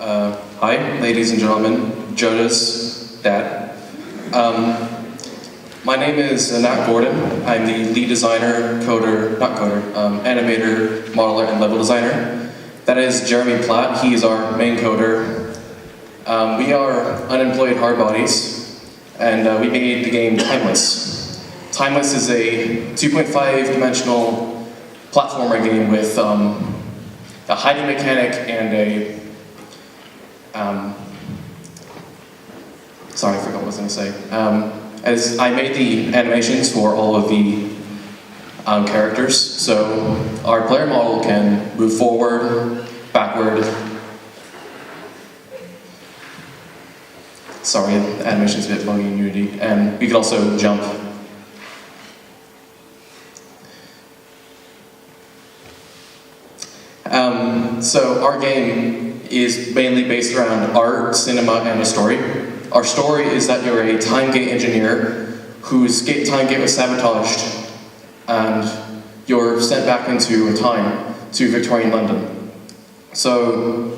Hi, ladies and gentlemen, Jonas, Dad. My name is Nat Gordon. I'm the lead designer, animator, modeler, and level designer. That is Jeremy Platt. He is our main coder. We are unemployed hardbodies, and we made the game Timeless. Timeless is a 2.5-dimensional platformer game with a hiding mechanic and a sorry, I forgot what I was going to say. As I made the animations for all of the characters, so our player model can move forward, backward. Sorry, the animation's a bit buggy in Unity. And we can also jump. So our game is mainly based around art, cinema, and a story. Our story is that you're a time gate engineer whose time gate was sabotaged, and you're sent back into a time to Victorian London. So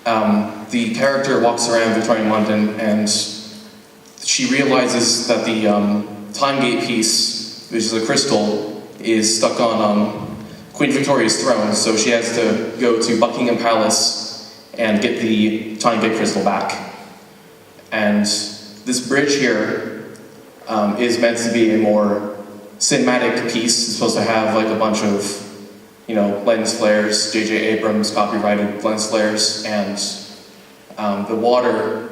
the character walks around Victorian London, and she realizes that the time gate piece, which is a crystal, is stuck on Queen Victoria's throne, so she has to go to Buckingham Palace and get the time gate crystal back. And this bridge here is meant to be a more cinematic piece. It's supposed to have like a bunch of, lens flares, J.J. Abrams copyrighted lens flares, and the water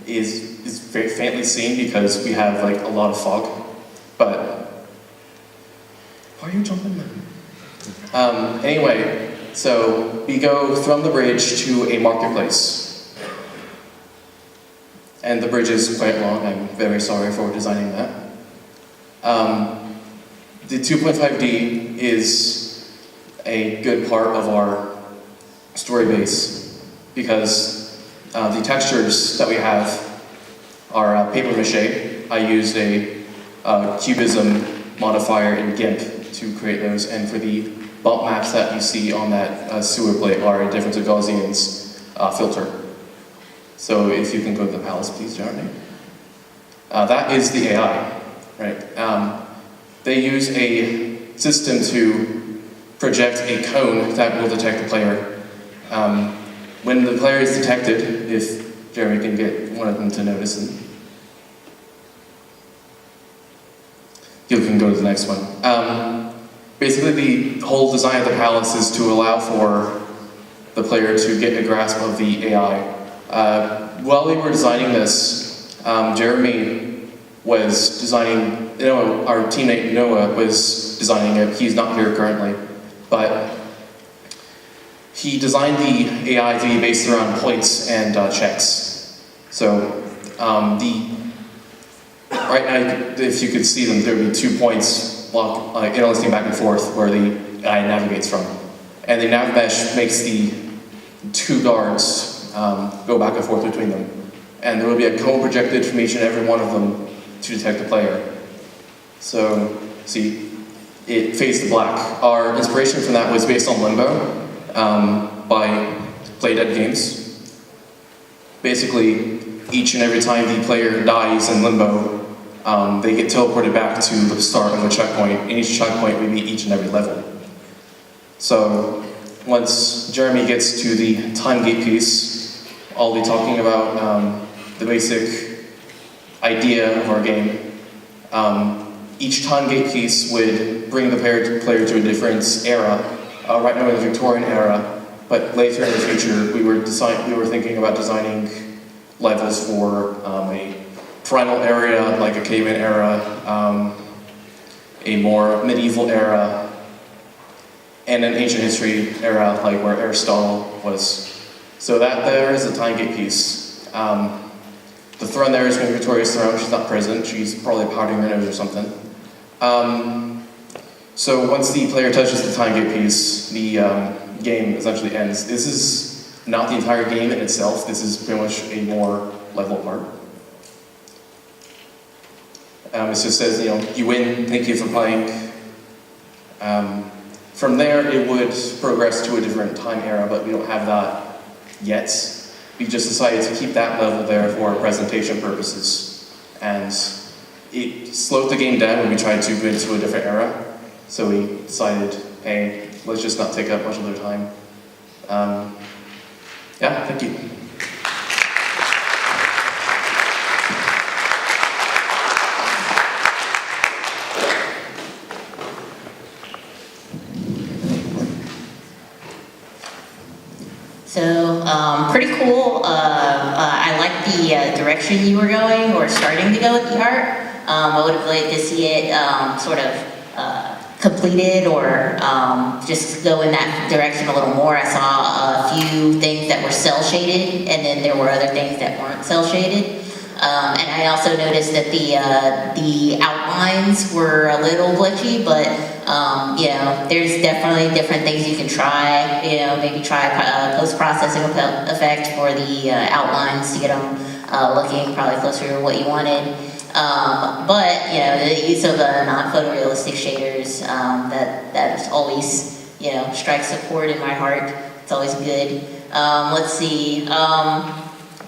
is very faintly seen because we have like a lot of fog. But why are you jumping in? Anyway, so we go from the bridge to a marketplace. And the bridge is quite long. I'm very sorry for designing that. The 2.5D is a good part of our story base because the textures that we have are paper mache. I used a cubism modifier in GIMP to create those, and for the bump maps that you see on that sewer plate are a difference of Gaussians filter. So if you can go to the palace, please, Jeremy. That is the AI, right? They use a system to project a cone that will detect the player. When the player is detected, if Jeremy can get one of them to notice them, you can go to the next one. Basically, the whole design of the palace is to allow for the player to get a grasp of the AI. While we were designing this, Jeremy was designing, our teammate Noah was designing it. He's not here currently, but he designed the AI to be based around points and checks. So right now, if you could see them, there would be 2 points interlisting back and forth where the AI navigates from. And the nav mesh makes the 2 guards go back and forth between them. And there will be a cone projected from each and every one of them to detect the player. So, see, it fades to black. Our inspiration from that was based on Limbo by Playdead Games. Basically, each and every time the player dies in Limbo, they get teleported back to the start of a checkpoint, and each checkpoint would be each and every level. So, once Jeremy gets to the time gate piece, I'll be talking about the basic idea of our game. Each time gate piece would bring the player to a different era. Right now we're in the Victorian era, but later in the future we were thinking about designing levels for a primal area, like a caveman era, a more medieval era, and an ancient history era, like where Aristotle was. So that there is a time gate piece. The throne there is Queen Victoria's throne. She's not present. She's probably powdering her nose or something. So once the player touches the time gate piece, the game essentially ends. This is not the entire game in itself. This is pretty much a more level part. It just says, you win, thank you for playing. From there, it would progress to a different time era, but we don't have that yet. We just decided to keep that level there for presentation purposes. And it slowed the game down when we tried to go into a different era. So we decided, hey, let's just not take up much of their time. Yeah, thank you. So, pretty cool. I like the direction you were going, or starting to go with the art. I would have liked to see it sort of completed, or just go in that direction a little more. I saw a few things that were cell shaded, and then there were other things that weren't cell shaded. And I also noticed that the outlines were a little glitchy, but you know, there's definitely different things you can try. You know, maybe try post-processing effect for the outlines to get them looking probably closer to what you wanted. But you know, the use of the non-photorealistic shaders, that always, you know, strikes a chord in my heart. It's always good. Let's see.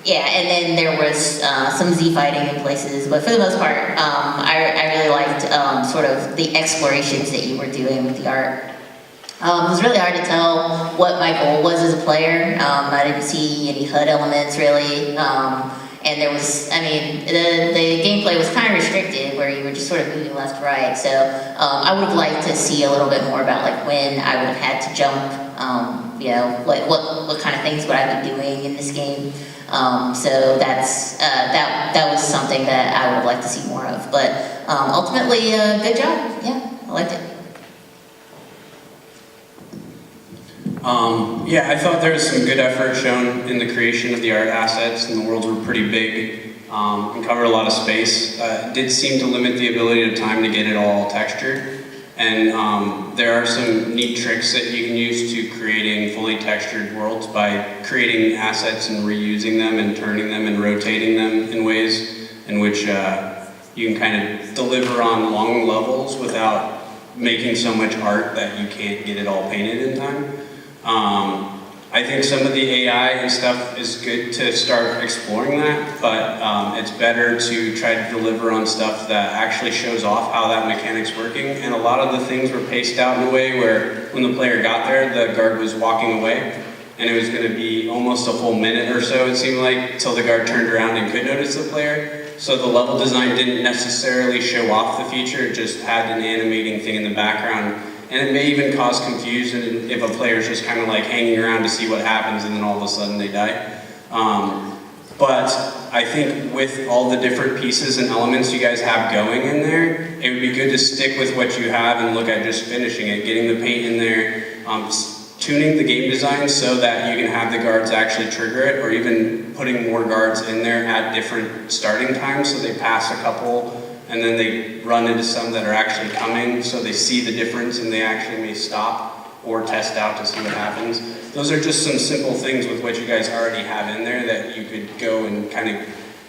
Yeah, and then there was some Z fighting in places, but for the most part, I really liked sort of the explorations that you were doing with the art. It was really hard to tell what my goal was as a player. I didn't see any HUD elements really, and there was, I mean, the gameplay was kind of restricted where you were just sort of moving left to right. So I would have liked to see a little bit more about like when I would have had to jump. You know, like what kind of things would I be doing in this game. So that's that was something that I would have liked to see more of. But ultimately, good job. Yeah, I liked it. Yeah, I thought there was some good effort shown in the creation of the art assets, and the worlds were pretty big and covered a lot of space. It did seem to limit the ability of time to get it all textured. And there are some neat tricks that you can use to creating fully textured worlds by creating assets and reusing them and turning them and rotating them in ways in which you can kind of deliver on long levels without making so much art that you can't get it all painted in time. I think some of the AI and stuff is good to start exploring that, but it's better to try to deliver on stuff that actually shows off how that mechanic's working. And a lot of the things were paced out in a way where when the player got there, the guard was walking away, and it was going to be almost a full minute or so, it seemed like, till the guard turned around and could notice the player. So the level design didn't necessarily show off the feature, it just had an animating thing in the background. And it may even cause confusion if a player's just kind of like hanging around to see what happens and then all of a sudden they die. But I think with all the different pieces and elements you guys have going in there, it would be good to stick with what you have and look at just finishing it, getting the paint in there, tuning the game design so that you can have the guards actually trigger it, or even putting more guards in there at different starting times so they pass a couple and then they run into some that are actually coming, so they see the difference and they actually may stop or test out to see what happens. Those are just some simple things with what you guys already have in there that you could go and kind of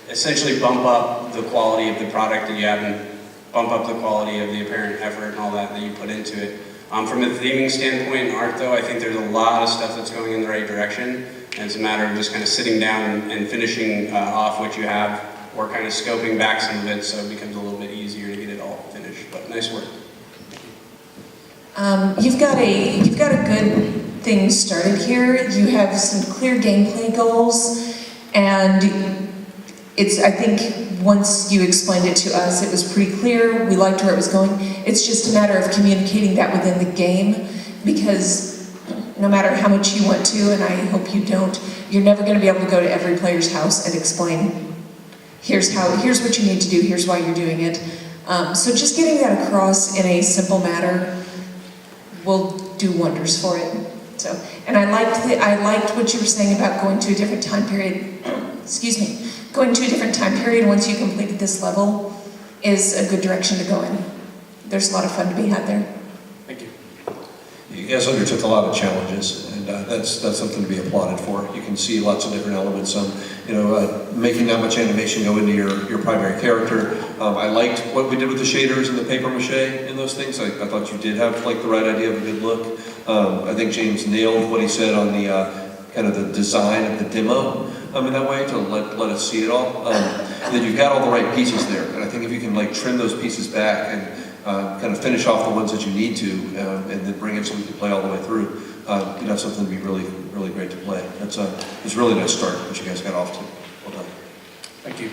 essentially bump up the quality of the product that you have and bump up the quality of the apparent effort and all that you put into it. From a theming standpoint and art though, I think there's a lot of stuff that's going in the right direction, and it's a matter of just kind of sitting down and finishing off what you have, or kind of scoping back some of it so it becomes a little bit easier to get it all finished. But nice work. You've got a good thing started here. You have some clear gameplay goals, and I think once you explained it to us, it was pretty clear. We liked where it was going. It's just a matter of communicating that within the game, because no matter how much you want to, and I hope you don't, you're never going to be able to go to every player's house and explain, here's what you need to do, here's why you're doing it. So just getting that across in a simple manner will do wonders for it. So, and I liked what you were saying about going to a different time period. Excuse me, going to a different time period once you completed this level is a good direction to go in. There's a lot of fun to be had there. Thank you. You guys undertook a lot of challenges, and that's something to be applauded for. You can see lots of different elements. Making that much animation go into your primary character. I liked what we did with the shaders and the paper mache and those things. I thought you did have like the right idea of a good look. I think James nailed what he said on the kind of the design of the demo in that way to let us see it all. And then you've got all the right pieces there, and I think if you can like trim those pieces back and kind of finish off the ones that you need to, and then bring it so we can play all the way through, you know, something to be really, really great to play. It's a really nice start that you guys got off to. Well done. Thank you.